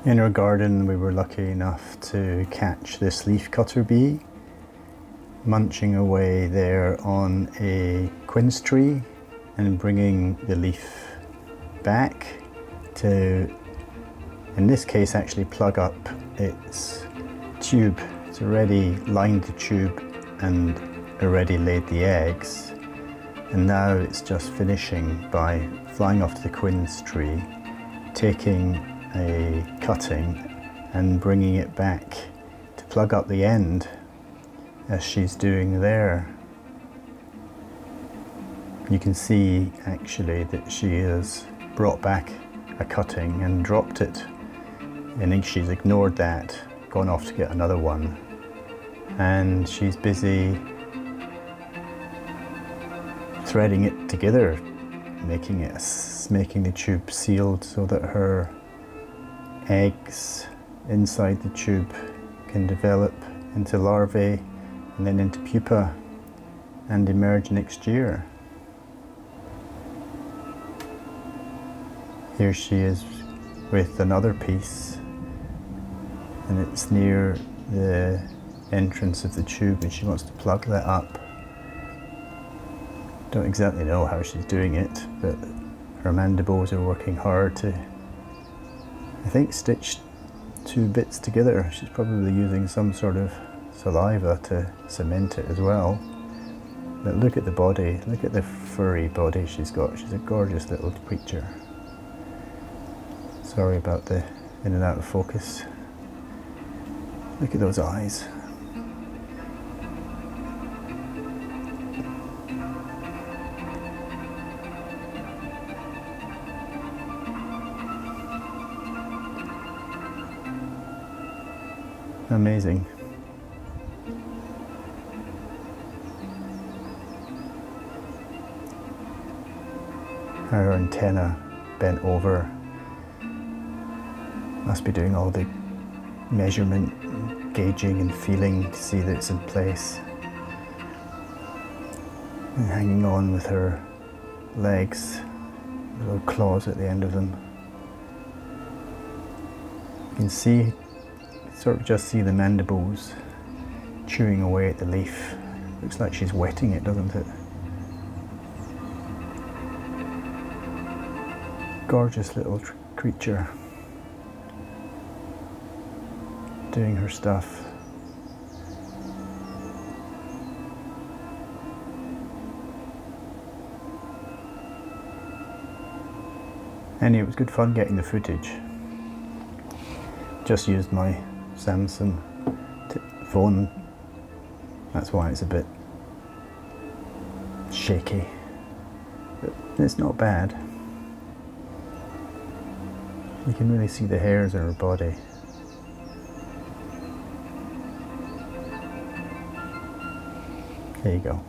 In our garden we were lucky enough to catch this leafcutter bee munching away there on a quince tree and bringing the leaf back to, in this case, actually plug up its tube. It's already lined the tube and already laid the eggs, and now it's just finishing by flying off to the quince tree, taking a cutting and bringing it back to plug up the end, as she's doing there. You can see actually that she has brought back a cutting and dropped it. I think she's ignored that, gone off to get another one, and she's busy threading it together, making the tube sealed so that her eggs inside the tube can develop into larvae and then into pupa and emerge next year. Here she is with another piece, and it's near the entrance of the tube and she wants to plug that up. Don't exactly know how she's doing it, but her mandibles are working hard to, I think, stitch two bits together. She's probably using some sort of saliva to cement it as well. But look at the body, look at the furry body she's got. She's a gorgeous little creature. Sorry about the in and out of focus. Look at those eyes. Amazing. Her antenna bent over. Must be doing all the measurement, gauging and feeling to see that it's in place. And hanging on with her legs, little claws at the end of them. You can see, sort of just see the mandibles chewing away at the leaf. Looks like she's wetting it, doesn't it? Gorgeous little creature. Doing her stuff. Anyway, it was good fun getting the footage. Just used my Samsung phone. That's why it's a bit shaky. But it's not bad. You can really see the hairs on her body. There you go.